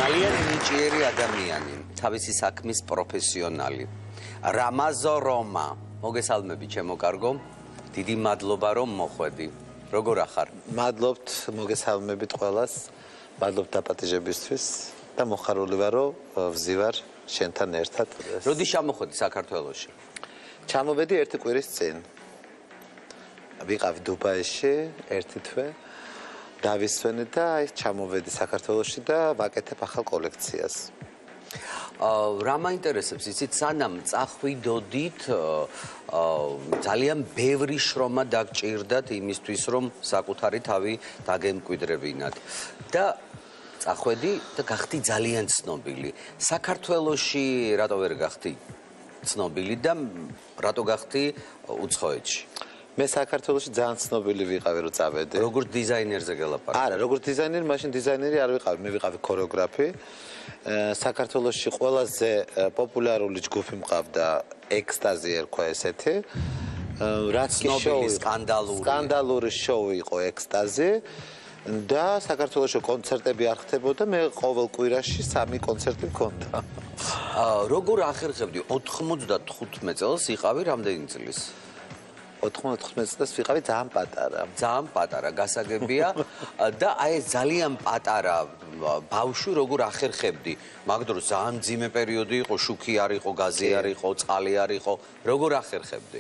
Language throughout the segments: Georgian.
ძალიან ნიჭიერი ადამიანი, თავისი საქმის პროფესიონალი. რამაზო რომა. მოგესალმები, ჩემო კარგო. დიდი მადლობა, რომ მოხვედი. როგორ ახარ? მადლობთ, მოგესალმებით ყველას. მადლობთ დაპატიჟებისთვის და მოხარული ვარ, რომ ვზივარ შენთან ერთად. როდის ჩამოხვედი საქართველოში? ჩამოვედი ერთი კვირის წინ. ვიყავი დუბაიში ერთი თვე. დავისვენე და აი ჩამოვედი საქართველოში და ვაკეთებ ახალ კოლექციას. რა მაინტერესებს, იცით, სანამ წახვიდოდით, ძალიან ბევრი შრომა დაგჭირდათ იმისთვის, რომ საკუთარი თავი დაგემკვიდრებინათ. და წახვედი და გახდი ძალიან ცნობილი. საქართველოში რატო ვერ გახდი ცნობილი და რატო გახდი უცხოეთში? მე საქართველოში ძალიან ცნობილი ვიყავი, რომ წავედი. როგორ დიზაინერზე გელაპარაკე? არა, როგორც დიზაინერი, მაშინ დიზაინერი არ ვიყავი, მე ვიყავი ქორეოგრაფი. საქართველოში ყველაზე პოპულარული ჯგუფი მყავდა ექსტაზი ერქვა ესეთი. რაც კი შოუ, სკანდალური შოუ იყო ექსტაზი. და საქართველოში კონცერტები არ ხდებოდა, მე ყოველ კვირაში 3 კონცერტი მქონდა. როგორ ახერხებდი 95 წელს იყავი რამდენი წლის? 95 წელს ვიყავი ძალიან პატარა. ძალიან პატარა, გასაგებია და აი ძალიან პატარა ბავშვი როგორ ახერხებდი? მაგ დროს ძალიან მძიმე პერიოდი იყო, შუქი არ იყო, გაზი არ იყო, წყალი არ იყო. როგორ ახერხებდი?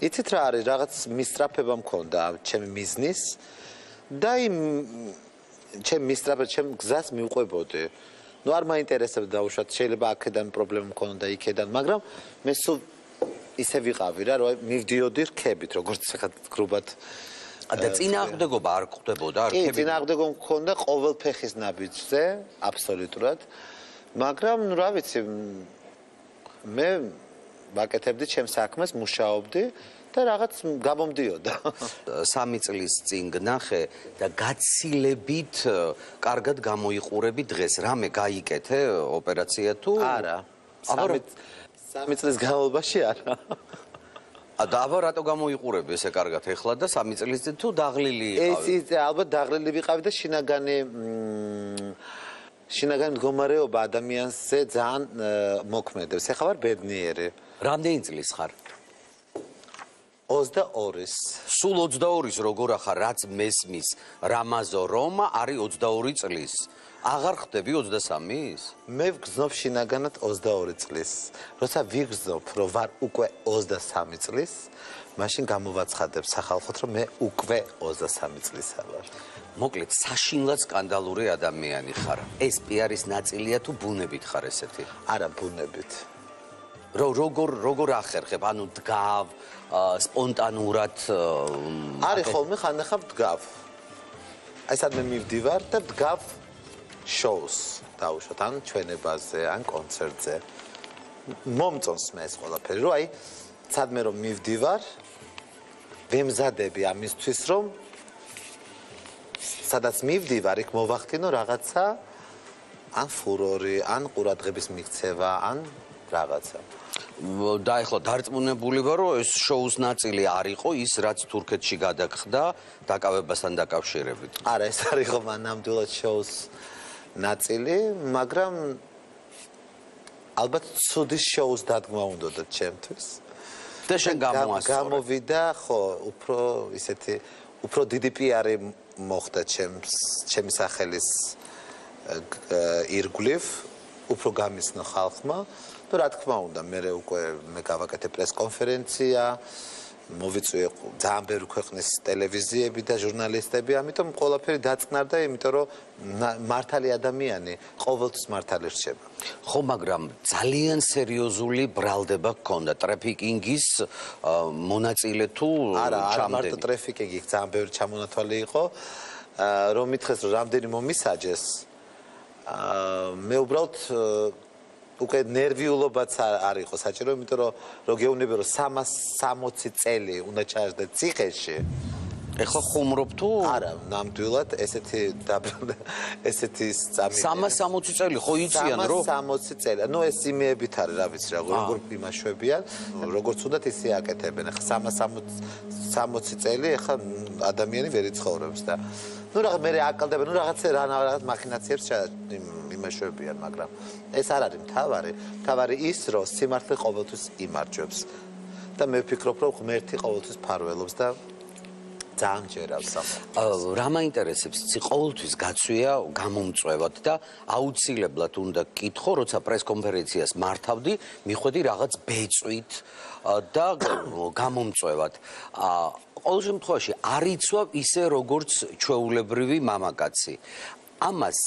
იცით რა არის, რაღაც მისწრაფება მქონდა ჩემი მიზნის და ჩემი მისწრაფება, ჩემ გზას მივყვებოდი. ნუ არ მაინტერესებდა დაუშვათ, შეიძლება აქედან პრობლემა მქონდა, იქედან, მაგრამ მე სულ ისე ვიყავი რა, რომ მივდიოდი რქებით, როგორც ახლა გრუბად. და წინააღმდეგობა არ ხდებოდა, არ ხდებოდა? კი, წინააღმდეგობა მქონდა ყოველ ფეხის ნაბიჯზე, აბსოლუტურად. მაგრამ ნუ რა ვიცი, მე ვაკეთებდი ჩემს საქმეს, მუშაობდი და რაღაც გამომდიოდა. 3 წლის წინ გნახე და გაცილებით კარგად გამოიყურები დღეს. რამე გაიკეთე ოპერაცია თუ? არა. 3 წლის განმავლობაში არა. და აბა რატო გამოიყურები ესე კარგად ეხლა და 3 წლის წინ თუ დაღლილი იყავი? ეს ალბათ დაღლილი ვიყავი და შინაგანი მდგომარეობა ადამიანზე ძალიან მოქმედებს. ეხლა ვარ ბედნიერი. რამდენი წლის ხარ? 22-ის. სულ 22-ის როგორ ახარ, რაც მესმის რამაზო რომა არის 22 წლის. აღარ ხდები 23-ის? მე ვგზნობ შინაგანად 22 წლის. როცა ვიგზნობ, რომ ვარ უკვე 23 წლის, მაშინ გამოვაცხადებ სახალხოდ, რომ მე უკვე 23 წლისა ვარ. მოკლედ, საშინლად სკანდალური ადამიანი ხარ. ეს პიარის ნაწილია თუ ბუნებით ხარ ესეთი? არა, ბუნებით. როგორ ახერხებ? ანუ დგავ, სპონტანურად არის ხოლმე ხანდახან ვდგავ. აი სადმე მივდივარ და ვდგავ შოუს დაუშვათ, ან ჩვენებაზე, ან კონცერტზე. მომწონს მე ეს ყველაფერი, რომ აი სადმე რომ მივდივარ, ვემზადები ამისთვის, რომ სადაც მივდივარ, იქ მოვახდინო რაღაცა, ან ფურორი, ან ყურადღების მიქცევა, ან რაღაცა. და ეხლა დარწმუნებული ვარ, რომ ეს შოუს ნაწილი არ იყო ის, რაც თურქეთში გადაგხდა დაკავებასთან დაკავშირებით. არა, ეს არ იყო ნამდვილად შოუს ნაწილი, მაგრამ ალბათ ცუდი შოუს დადგმა უნდოდა ჩემთვის. და შენ გამოასწორე. გამოვიდა, ხო, უფრო დიდი პიარი მოხდა ჩემი სახელის ირგვლივ, უფრო გამისნო ხალხმა. და რა თქმა უნდა, მე გავაკეთე პრესკონფერენცია, მოვიწვიე ძალიან ბევრი ქვეყნის ტელევიზიები და ჟურნალისტები, ამიტომ ყველაფერი დაწყნარდა, იმიტომ რომ მართალი ადამიანი ყოველთვის მართალი რჩება. ხო, მაგრამ ძალიან სერიოზული ბრალდება გქონდა ტრაფიკინგის მონაწილე თუ ჩამდენი? არა, მარტო ტრაფიკინგი, ძალიან ბევრი ჩამონათვალი იყო, რომ მითხეს, რომ რამდენი მომისაჯეს, მე უბრალოდ უკვე ნერვიულობაც არ იყო საჭირო, იმიტომ რომ გეუბნები, რომ 360 წელი უნდა ჩაჯდე ციხეში. ეხლა ხუმრობ თუ? არა, ნამდვილად ესეთი წამი 360 წელი ხო იციან რომ? 360 წელი. ნუ ეს იმეებით არის, რა ვიცი რა, როგორ იმაშვებიან, როგორც უნდათ ისე აკეთებენ. ეხლა 360 წელი ეხლა ადამიანი ვერ იცხოვრებს და ნუ რაღაც მე აკლდება, ნუ რაღაცა მახინაციებს იმეშვებიან, მაგრამ ეს არ არის მთავარი. მთავარი ის, რომ სიმართლე ყოველთვის იმარჯვებს. და მე ვფიქრობ, რომ ღმერთი ყოველთვის ფარველობს და ძალიან ჯერავს სამყაროს. რა მაინტერესებს, იცი, ყოველთვის გაცვია გამომწვევად და აუცილებლად უნდა გკითხო, როცა პრესკონფერენციას მართავდი, მიხვედი რაღაც ბეწვით და გამომწვევად. ყოველ შემთხვევაში არ იცვავ ისე როგორც ჩვეულებრივი მამაკაცი. ამას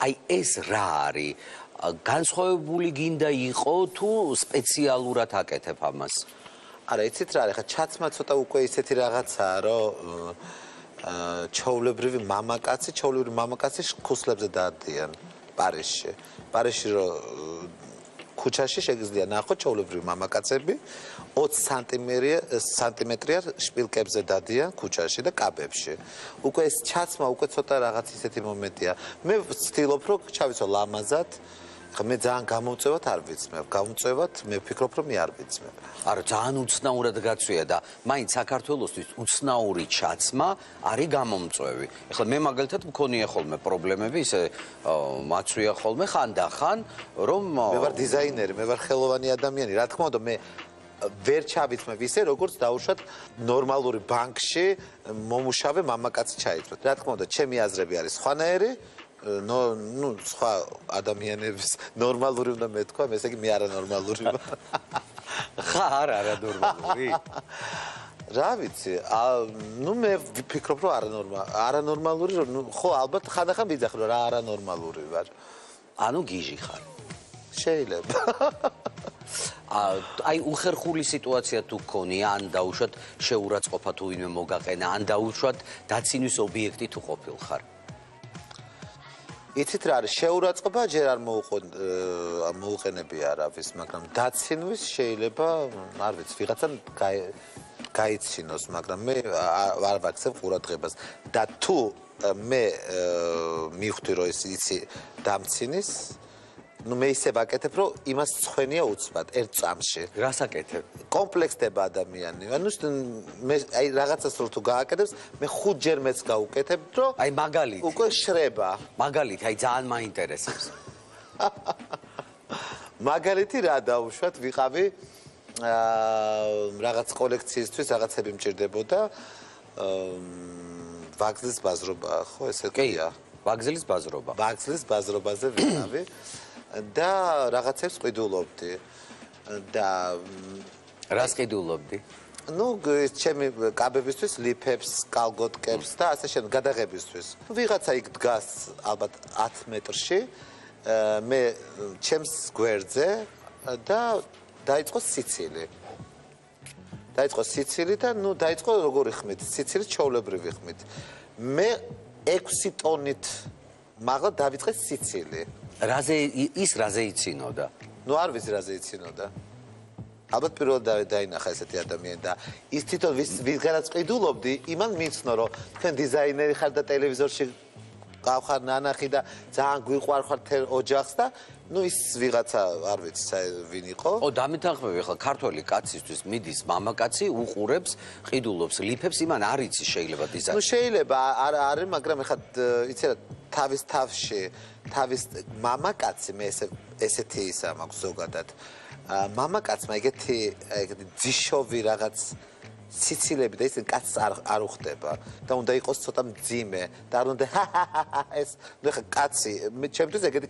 აი ეს რა არის? განსხვავებული გინდა იყო თუ სპეციალურად აკეთებ ამას? არა, იცით რა არის, ხა ჩაცმა ცოტა უკვე ისეთი რაღაცაა, რომ ჩვეულებრივი მამაკაცი ქუსლებზე დაადიან პარიზში. პარიზში რო ქუჩაში შეგიძლია ნახო ჩვეულებრივი მამაკაცები 20 სანტიმეტრიან შპილკებზე დადიან ქუჩაში და კაბებში. უკვე ეს ჩაცმა უკვე ცოტა რაღაც ისეთი მომენტია. მე ვცდილობ რომ ჩავიცო ლამაზად. მე ძალიან გამომწევად არ ვიცმებ. გამომწევად მე ვფიქრობ რომ მე არ ვიცმებ. არა, ძალიან უცნაურად გაცვია და მაინც საქართველოსთვის უცნაური ჩაცმა არის გამომწვევი. ეხლა მე მაგალითად მქონია ხოლმე პრობლემები, ისე მაცვია ხოლმე ხანდახან, რომ მე ვარ დიზაინერი, მე ვარ ხელოვანი ადამიანი. რა თქმა უნდა, მე ვერ ჩავიცმებ ისე, როგორც დაუშვათ ნორმალური ბანკში მომუშავე მამაკაცი ჩაიცვათ. რა თქმა უნდა, ჩემი აზრები არის სხვანაირი. ნუ სხვა ადამიანების ნორმალური უნდა მეთქვა, ესე იგი მე არანორმალური ვარ. ხარ არანორმალური? რა ვიცი, ნუ მე ვფიქრობ რომ არანორმალური, ნუ ხო ალბათ ხანდახან ვიძახი რომ რა არანორმალური ვარ. ანუ გიჟი ხარ. შეიძლება. აი უხერხული სიტუაცია თუ გქონია, ან დაუშვათ შეურაცხყოფა თუ ვინმე მოგაყენა, ან დაუშვათ დაცინის ობიექტი თუ ყოფილხარ. იცით რა არის, შეურაცხყოფა ჯერ არ მოუყენებია არავის, მაგრამ დაცინვის შეიძლება, არ ვიცი, ვიღაცამ გაიცინოს, მაგრამ მე არ ვაქცევ ყურადღებას. და თუ მე მივხვდი რომ ეს იცი დამცინის, ნუ მე ისე ვაკეთებ, რომ იმას ცხენია უცბად ერთ წამში. რას აკეთებ? კომპლექსდება ადამიანი. ანუ მე აი რაღაცას რო თუ გააკეთებს, მე 5 ჯერ მეც გავუკეთებ, რომ აი მაგალითი. უკვე შრება. მაგალითი, აი ძალიან მაინტერესებს. მაგალითი რა დავუშვათ, ვიყავი რაღაც კოლექციისთვის რაღაცები მჭირდებოდა. ვაგზლის ბაზრობა, ხო ესე ქვია. ვაგზლის ბაზრობა. ვაგზლის ბაზრობაზე ვიყავი. და რაღაცებს ყიდულობდი და რას ყიდულობდი? ნუ ჩემი კაბებისთვის ლიფებს, კალგოტკებს და ასე შემდეგ გადაღებისთვის. ვიღაცა იქ დგას ალბათ 10 მეტრში, მე ჩემს გვერდზე და დაიწყო სიცილი. დაიწყო სიცილი და ნუ დაიწყო როგორი ხმით, სიცილის ჩვეულებრივი ხმით. მე 6 ტონით მაღლა დავიწყე სიცილი. რაზე იცინოდა? ნუ არ ვიცი რაზე იცინოდა. ალბათ პირველად დაინახა ესეთი ადამიანი და ის თვითონ ვიღაც ყიდულობდი, იმან მიცნო რომ თქვენ დიზაინერი ხარ და ტელევიზორში გავხარ ნანახი და ძალიან გვიყვარ ხარ ოჯახს და ნუ ის ვიღაცა არ ვიცი ვინ იყო. ო დამეთანხმები ხა ქართველი კაცისთვის მიდის მამაკაცი უყურებს, ყიდულობს ლიფებს, იმან არ იცი შეიძლება დიზაინი. ნუ შეიძლება არის, მაგრამ ეხლა იცი რა თავის თავში თავის მამაკაცი მე ესეთი ისა მაქვს ზოგადად. მამაკაცმა ეგეთი ძიშოვი რაღაც სიცილები და ისინი კაცს არ უხდება და უნდა იყოს ცოტა მძიმე და არ უნდა ეს ნუ ხა კაცი მე ჩემთვის ეგეთი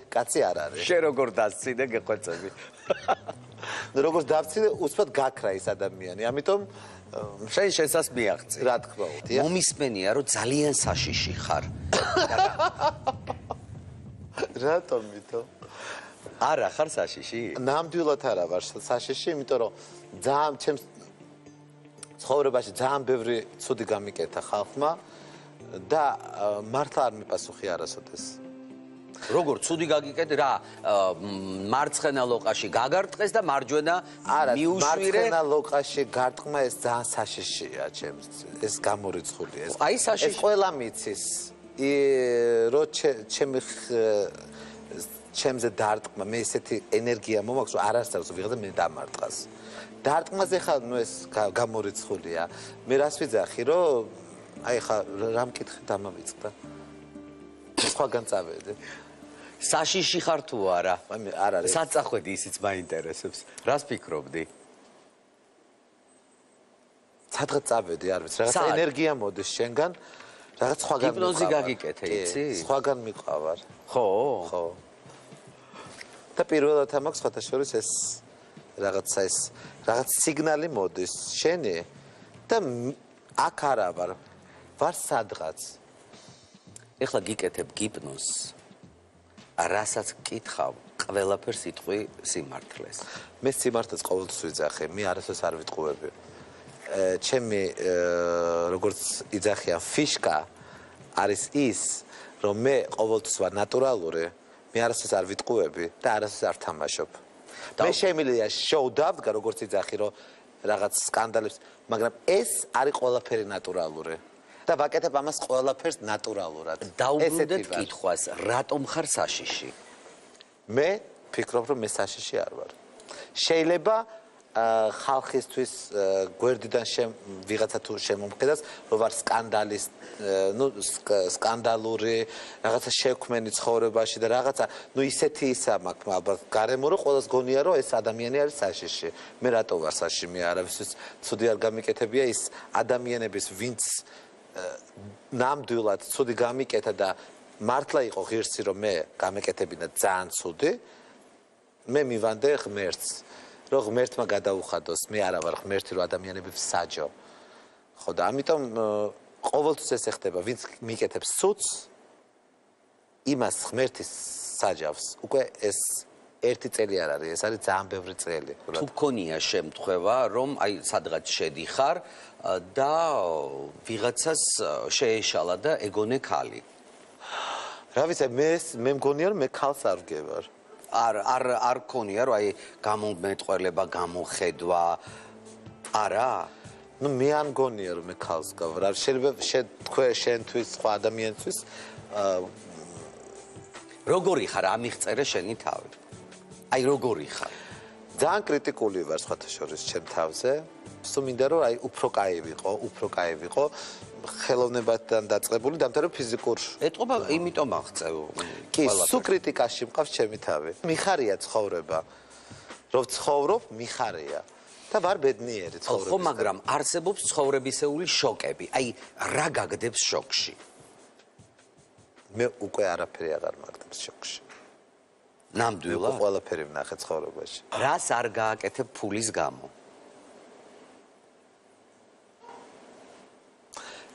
კაცი არ არის. შენ როგორ დასცინე გეხვეწები? ნუ როგორ დავცინე უცბად გაქრა ის ადამიანი. ამიტომ შენ შესას მიაღწი. რა თქმა უნდა. მომისმენია რომ ძალიან საშიში ხარ. რატომითო? არა ხარ საშიში? ნამდვილად არა ვარ საშიში, იმიტომ რომ ძალიან ჩემს ცხოვრებაში ძალიან ბევრი ცუდი გამიკეთა ხალხმა და მართლა არ მიპასუხი არასოდეს. როგორ ცუდი გაგიკეთე რა მარცხენა ლოყაში გაგარტყეს და მარჯვენა მიუშვირე მარცხენა ლოყაში გარტყმა ეს ძალიან საშიშია ჩემს ეს გამორიცხულია ეს აი საშიში ეს ყველა მიცის რო ჩემზე დარტყმა მე ესეთი ენერგია მომაქვს რომ არ არსებობს ვიღაცა მე დამარტყას დარტყმაზე ხა ნუ ეს გამორიცხულია მე რას ვიძახი რომ აი ხა რა მკითხე დამავიწყდა სხვაგან წავედი საშიში ხარ თუ არა? არ არის. საწახვედი ისიც მაინტერესებს. რას ფიქრობდი? სადღაც წავედი, არ ვიცი, რაღაც ენერგია მოდის შენგან, რაღაც სხვაგან მიყვარ. ჰიპნოზი გაგიკეთე, იცი? სხვაგან მიყვარ. ხო? ხო. და პირველად ამაქვს სხვათა შორის ეს რაღაცა ეს რაღაც სიგნალი მოდის შენი და აქ არა ვარ სადღაც. ეხლა გიკეთებ ჰიპნოზს. რასაც გკითხავ, ყველაფერს იტყვი სიმართლეს. მე სიმართლეს ყოველთვის ვიძახი, მე არასდროს არ ვიტყუები. ჩემი როგორც იძახიან ფიშკა არის ის, რომ მე ყოველთვის ვარ ნატურალური, მე არასდროს არ ვიტყუები და არასდროს არ თამაშობ. მე შემიძლია შოუ დავდგა როგორც იძახი, რომ რაღაც სკანდალებს, მაგრამ ეს არის ყველაფერი ნატურალური. და ვაკეთებ ამას ყველაფერს ნატურალურად. დაუბრუნდეთ კითხვას, რატომ ხარ საშიში? მე ფიქრობ, რომ მე საშიში არ ვარ. შეიძლება ხალხისთვის გვერდიდან ვიღაცა თუ შემომხედავს, რომ ვარ სკანდალის, სკანდალური, რაღაცა შექმენი ცხოვრებაში და რაღაცა, ისეთი ისა მაქვს ალბათ გარემო, რომ ყველას გონია, რომ ეს ადამიანი არის საშიში. მე რატო ვარ საშიში? მე არავისთვის ცუდი არ გამიკეთებია ის ადამიანების, ვინც ნამდვილად ცუდი გამიკეთა და მართლა იყო ღირსი რომ მე გამეკეთებინა ძალიან ცუდი მე მივანდე ღმერთს რომ ღმერთმა გადაუხადოს მე არა ვარ ღმერთი რომ ადამიანები ვსაჯო ხო და ამიტომ ყოველთვის ეს ეხდება ვინც მიკეთებს ცუდს იმას ღმერთის საჯავს უკვე ეს ერთი წელი არ არის ეს არის ძალიან ბევრი წელი თუ გქონია შემთხვევა რომ აი სადღაც შედიხარ და ვიღაცას შეეშალა და ეგონე ქალი. რა ვიცი, მე მგონია რომ მე ქალს არ ვგევარ. არ გქონია რომ აი გამომეტყველება, გამოხედვა არა? ნუ მე არ მგონია რომ მე ქალს გავარ. შეიძლება თქვენ შენთვის სხვა ადამიანისთვის როგორი ხარ ამიღწერე შენი თავი? აი როგორი ხარ? ძალიან კრიტიკული ვარ სხვათა შორის ჩემ თავზე. მინდა რომ აი უფრო კაი ვიყო ხელოვნებასთან დაწყებული დამთავრე ფიზიკურ ეტყობა იმიტომ აღწევ კი სულ კრიტიკაში მყავს ჩემი თავი მიხარია ცხოვრება რომ ცხოვრობ მიხარია და ვარ ბედნიერი ცხოვრება ხო მაგრამ არსებობს ცხოვრებისეული შოკები აი რა გაგდებს შოკში მე უკვე არაფერი აღარ მაგდებს შოკში ნამდვილად ყველაფერი ვნახე ცხოვრებაში რას არ გააკეთებ ფულის გამო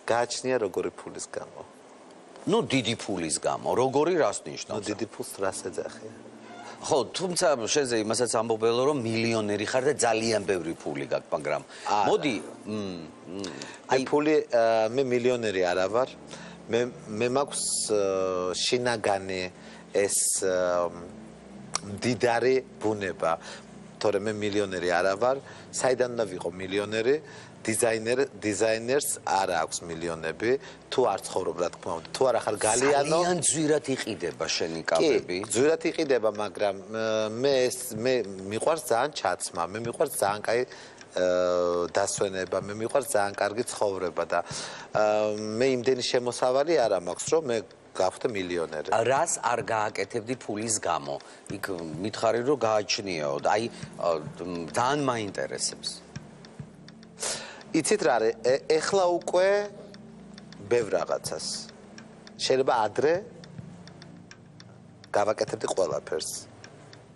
გააჩნია როგორი ფულის გამო. ნუ დიდი ფულის გამო, როგორი რას ნიშნავს? ნუ დიდი ფულს რას ეძახი? ხო, თუმცა შეიძლება იმასაც ამბობელო, რომ მილიონერი ხარ და ძალიან ბევრი ფული გაქვს, მაგრამ მოდი, აი ფული მე მილიონერი არა ვარ. მე მაქვს შინაგანი ეს მდიდარი ბუნება. თორე მე მილიონერი არა ვარ. საიდან უნდა ვიყო მილიონერი? დიზაინერს არ აქვს მილიონები თუ არ ცხოვრობ რა თქმა უნდა თუ არ ახარ გალიანო ძალიან ძვირად იყიდება შენი კაპები კი ძვირად იყიდება მაგრამ მე მიყვარს ძალიან ჩაცმა მე მიყვარს ძალიან კაი დასვენება მე მიყვარს ძალიან კარგი ცხოვრება და მე იმდენი შემოსავალი არა მაქვს რომ მე გავხდე მილიონერი რას არ გააკეთებდი ფულის გამო იქ მითხარი რომ გააჩნიაო აი ძალიან მაინტერესებს იცით რა არის ეხლა უკვე ბევრ რაღაცას შეიძლება ადრე გავაკეთებდი ყველაფერს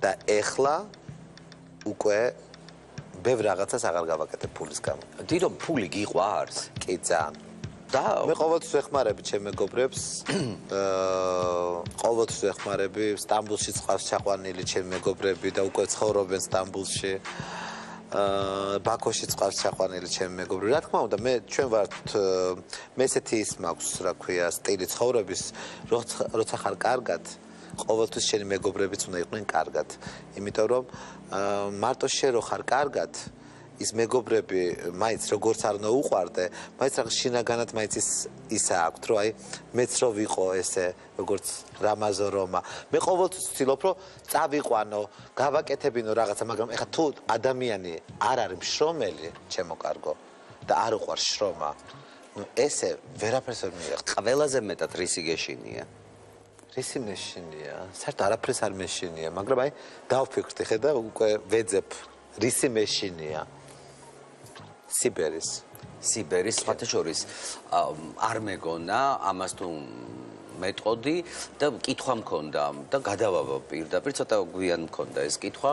და ეხლა უკვე ბევრ რაღაცას აღარ გავაკეთებ ფულის გამო დიდო ფული გიყვარს კი ძალიან და მე ყოველთვის ვეხმარები ჩემ მეგობრებს ყოველთვის ვეხმარები სტამბოლში წყავს ჩაყვანილი ჩემ მეგობრები და უკვე ცხოვრობენ სტამბოლში ბაქოში წყავს ჩაყვანილი ჩემი მეგობრები. რა თქმა უნდა, ჩვენ ვართ მე ესეთი ის მაქვს, რა ქვია, სტილი ცხოვრების, როცა ხარ კარგად, ყოველთვის შენი მეგობრებიც უნდა იყვნენ კარგად. იმიტომ რომ მარტო შენ რო ხარ კარგად, ის მეგობრები მაინც როგორც არ უნდა უყვარდე, მაინც რაღაც შინაგანად მაინც ისა აქვთ, რომ აი მეც რო ვიყო ესე, როგორც რამაზო რომა. მე ყოველთვის ვცდილობ, რომ წავიყვანო, გავაკეთებინო რაღაცა, მაგრამ ეხლა თუ ადამიანი არ არის მშრომელი, ჩემო კარგო, და არ უყვარს შრომა, ნუ ესე ვერაფერს ვერ მიიღწევ. ყველაზე მეტად რისი გეშინია? რისი მეშინია? საერთოდ არაფერს არ მეშინია, მაგრამ აი დავფიქრდი, ხედა უკვე ვეძებ რისი მეშინია? სიბერის. სიბერის სხვათა შორის არ მეგონა ამას თუ მეტყოდი და კითხვა მქონდა და გადავავა პირდაპირ ცოტა გვიან მქონდა ეს კითხვა.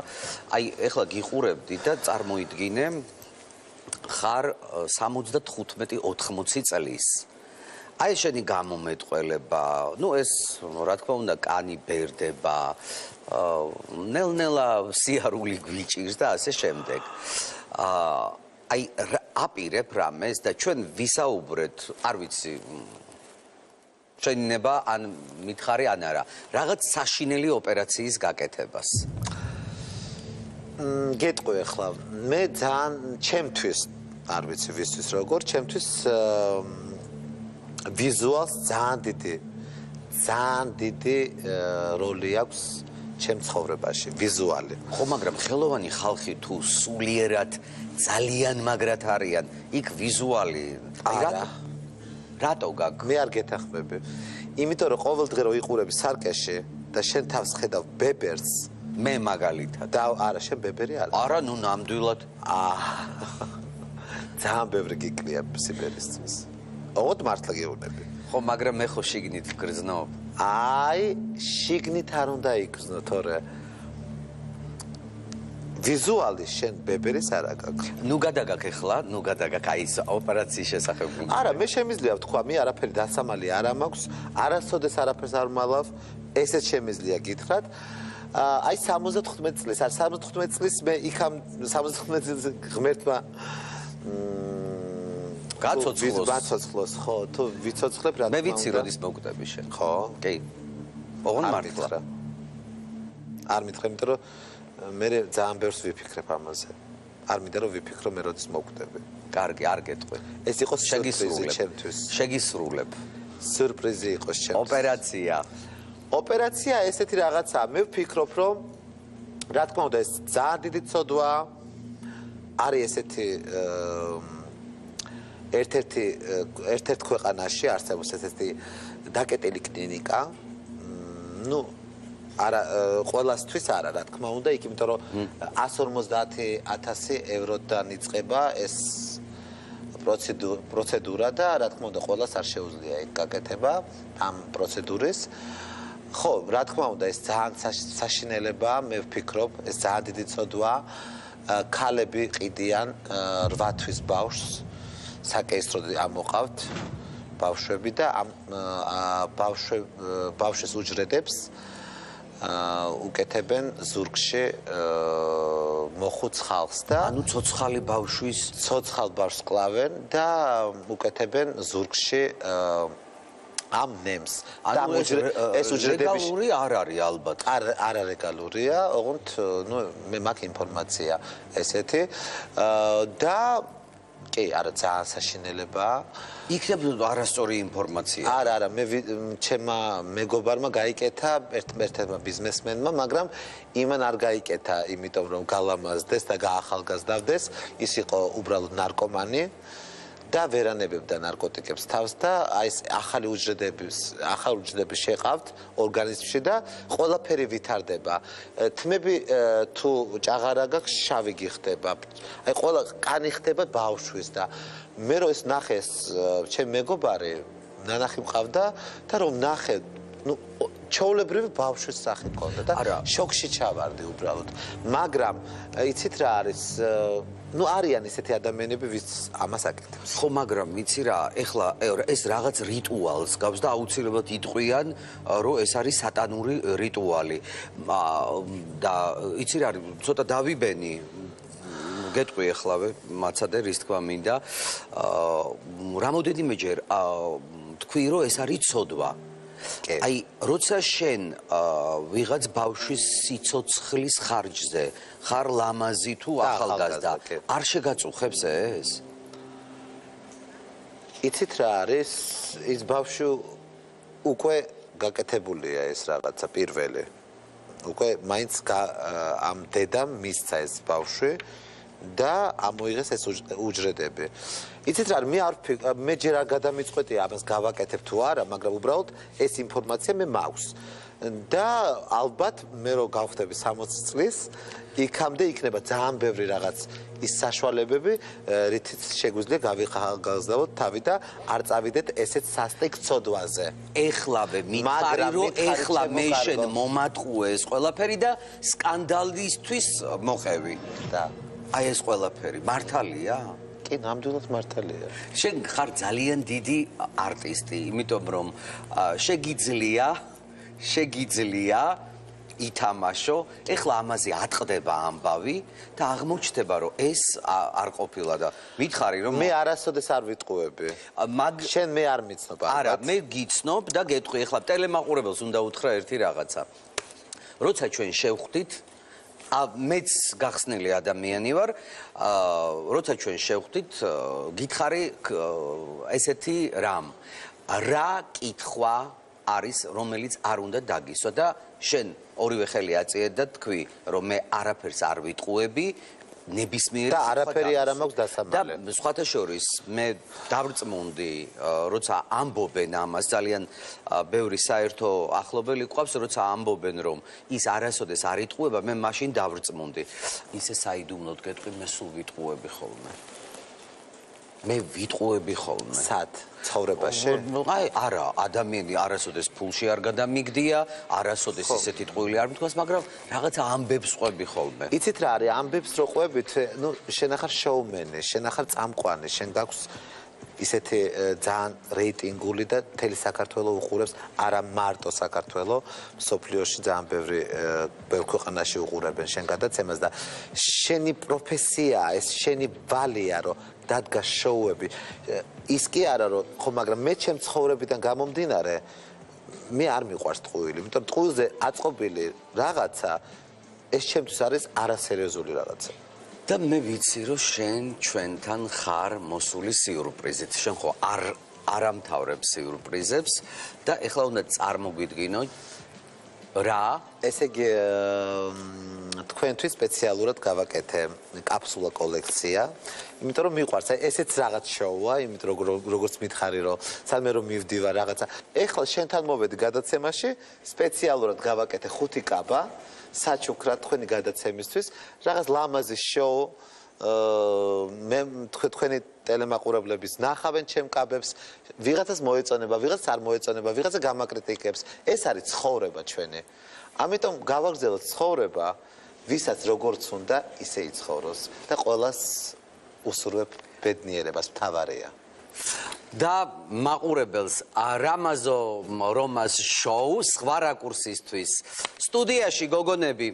აი ეხლა გიყურებდი და წარმოიდგინე ხარ 75-80 წლის. აი შენი გამომეტყველება, ეს რა თქმა უნდა კანი ბერდება, ნელ-ნელა სიარული გვიჭირს და ასე შემდეგ. აი აპირებ რამეს და ჩვენ ვისაუბრეთ, არ ვიცი, შეინება ან მითხარი ან არა, რაღაც საშინელი ოპერაციის გაკეთებას. გეტყვი ახლა, მე ძალიან ჩემთვის, არ ვიცი ვისთვის როგორ, ჩემთვის ვიზუალს ძალიან დიდი როლი აქვს ჩემ ცხოვრებაში, ვიზუალი. ხო, მაგრამ ხელოვანი ხალხი თუ სულიერად ძალიან მაგრად არიან, იქ ვიზუალი არა. რატო გაქვს? მე არ გეთახმები. იმიტომ რომ ყოველდღე რო იყურები სარკეში და შენ თავს ხედავ ბებერს, მე მაგალითად. და არა, შენ ბებერი არა. არა, ნამდვილად. ძალიან ბევრი გიკლია სიბერისთვის. ოღონდ მართლა გეუბნები. ხო, მაგრამ მე ხო შიგნით გრძნობ. აი, შიგნით არ უნდა იგრძნო, თორე ვიზუალი შენ ბებერის არა გაქვს. ნუ გადაგაქ ახლა, აი ეს ოპერაციის შესახებ. არა, მე შემიძლია ვთქვა, მე არაფერი დასამალი არ მაქვს, არასოდეს არაფერს არ მალავ, ესეც შემიძლია გითხრათ. აი 75 წლის, არ 75 წლის მე იქამ 75 წლის ღმერთმა გაცოცხლოს, ხო, თუ ვიცოცხლებ რა თქმა უნდა. მე ვიცი როდის მოგკვდები შენ. ხო? კი. ოღონდ მართლა. არ მითხრა, იმიტომ რომ მე ძალიან ბევრს ვიფიქრებ ამაზე. არ მინდა რომ ვიფიქრო მე როდის მოგკვდები. კარგი, არ გეტყვი. ეს იყოს სიურპრიზი ჩემთვის. შეგისრულებ. სიურპრიზი იყოს ჩემთვის. ოპერაცია ესეთი რაღაცაა. მე ვფიქრობ, რომ რა თქმა უნდა ეს ძალიან დიდი ცოდვაა. არის ესეთი ერთ-ერთ ქვეყანაში არსებობს ესეთი დაკეტილი კლინიკა. არა, ყველასთვის არა, რა თქმა უნდა, იქ იმიტომ რომ 150,000 ევროდან იწყება ეს პროცედურა და რა თქმა უნდა, ყველას არ შეუძლია იქ გაკეთება ამ პროცედურის. ხო, რა თქმა უნდა, ეს ძალიან საშინელებაა, მე ვფიქრობ, ეს ძალიან დიდი ცოდვაა. ქალები ყიდიან 8 თვის ბავშვს, საკეისროდ ამოყავთ ბავშვები და ამ ბავშვის უჯრედებს უკეთებენ ზურგში მოხუც ხალხს და ანუ ცოცხალი ბავშვს კლავენ და უკეთებენ ზურგში ამ ნემს. ანუ ეს უჯრედები არ არის ალბათ. არ არეგალურია, ოღონდ მე მაქვს ინფორმაცია ესეთი და კი, არა ძალიან საშინელებაა. იქნებ არასწორი ინფორმაცია. არა, მე ჩემმა მეგობარმა გაიკეთა ერთ-ერთმა ბიზნესმენმა, მაგრამ იმან არ გაიკეთა, იმიტომ რომ გალამაზდეს და გაახალგაზრდავდეს, ის იყო უბრალოდ ნარკომანი და ვერანებებდა ნარკოტიკებს თავს და აი ეს ახალი უჯრედები შეყავთ ორგანიზმში და ყველაფერი ვითარდება. თმები თუ ჭაღარა გაქვს, შავი გიხდება. აი ყველა კანი ხდება ბავშვის და მე რო ეს ნახეს ჩემ მეგობარი ნანახი მყავდა და რომ ნახე ჩაოლებრივი ბავშვის სახე მქონდა და შოკში ჩავარდი უბრალოდ. მაგრამ იცით რა არის არიან ესეთი ადამიანები, ვის ამას აკეთებს. ხო, მაგრამ იცი რა, ეხლა ეს რაღაც რიტუალს გავს და აუცილებლად იტყვიან, რომ ეს არის სატანური რიტუალი. და იცი რა, ცოტა დავიბენი, გეტყვი ეხლავე, მაცადე, რის თქმა მინდა. რამოდენიმეჯერ თქვი, რომ ეს არის ცოდვა. აი, როცა შენ ვიღაც ბავშვის სიცოცხლის ხარჯზე ხარ ლამაზი თუ ახალგაზრდა, არ შეგაწუხებს ეს? იცით რა არის? ის ბავშვი უკვე გაკეთებულია ეს რაღაცა პირველი. უკვე მაინც ამ დედამ მისცა ეს ბავშვი და ამოიღეს ეს უჯრედები. იცით რა, მე ჯერ არ გადამიწყვეტია ამას გავაკეთებ თუ არა, მაგრამ უბრალოდ ეს ინფორმაცია მე მაქვს. და ალბათ მე რო გავხდები 60 წლის, იქამდე იქნება ძალიან ბევრი რაღაც ის საშუალებები, რითიც შეგვიძლია გავიხალხალგაზრდოთ თავი და არ წავიდეთ ესეთ სასტიკ ცოდვაზე. ეხლავე მითხარი რომ ეხლა მე შენ მომატყუე ეს ყველაფერი და სკანდალისთვის მოყევი. და აი ეს ყველაფერი მართალია? კი, ნამდვილად მართალია. შენ ხარ ძალიან დიდი არტისტი, იმიტომ რომ შეგიძლია ითამაშო, ეხლა ამაზე ატყდება ამბავი და აღმოჩნდება რომ ეს არ ყოფილა და მითხარი რომ მე არასოდეს არ ვიტყუები. შენ მე არ მიცნობ ალბათ. არა, მე გიცნობ და გეტყვი, ეხლა ტელემაყურებელს უნდა უთხრა ერთი რაღაცა. როცა ჩვენ შევხვდით, მეც გახსნილი ადამიანი ვარ, როცა ჩვენ შევხვდით, გითხარი ესეთი რამ. რა კითხვა არის, რომელიც არ უნდა დაგისვა და შენ ორივე ხელი აწიეთ და თქვი, რომ მე არაფერს არ ვიტყუები, ნებისმიერი და არაფერი არ მაქვს დასამალე. და სხვათა შორის მე დავრწმუნდი, როცა ამბობენ ამას, ძალიან ბევრი საერთო ახლობელი გვყავს, როცა ამბობენ, რომ ის არასოდეს არ იტყუება, მე მაშინ დავრწმუნდი. ისე საიდუმლოდ გეტყვი, მე სულ ვიტყუები ხოლმე. მე ვიტყუები ხოლმე. სად? ცხოვრებაში? აი, არა, ადამიანი არასოდეს ფულში არ გადამიგდია, არასოდეს ისეთი ტყუილი არ მithქვას, მაგრამ რაღაცა ამბებს ყვები ხოლმე. იცით რა არის, ამბებს რო ყვებით, ნუ შენ ახარ შოუმენი, შენ ახარ წამყვანი, შენ გაქვს ისეთი ძალიან რეიტინგული და მთელი საქართველო უყურებს, არა მარტო საქართველო, მსოფლიოში ძალიან ბევრ ქვეყანაში უყურებენ შენ გადაცემას და შენი პროფესია, ეს შენი ვალია, რომ დადგა შოუები. ის კი არა რომ ხო, მაგრამ მე ჩემ ცხოვრებიდან გამომდინარე, მე არ მიყვარს ტყუილი, იმიტომ ტყუილზე აწყობილი რაღაცა ეს ჩემთვის არის არასერიოზული რაღაცა. და მე ვიცი რომ შენ ჩვენთან ხარ მოსული სიურპრიზით. შენ ხო არ ამთავრებ სიურპრიზებს და ეხლა უნდა წარმოგვიდგინო რა, ესე იგი თქვენთვის სპეციალურად გავაკეთე კაფსულა კოლექცია, იმიტომ რომ მიყვარს, აი ესეც რაღაც შოუა, იმიტომ როგორც მითხარი რომ სამე რომ მივდივარ რაღაცა. ეხლა შენთან მოვედი გადაცემაში, სპეციალურად გავაკეთე 5 კაბა საჩუქრად თქვენი გადაცემისთვის, რაღაც ლამაზი შოუ, მე თქვენი ტელემაყურებლების ნახავენ ჩემ კაბებს, ვიღაცას მოეწონება, ვიღაცას არ მოეწონება, ვიღაცა გამაკრიტიკებს. ეს არის ცხოვრება ჩვენი. ამიტომ გავაგრძელოთ ცხოვრება, ვისაც როგორც უნდა, ისე იცხოვროს და ყველას უსურვებ ბედნიერებას, მთავარია. და მაყურებელს რამაზო რომას შოუ სხვა რაკურსისთვის სტუდიაში გოგონები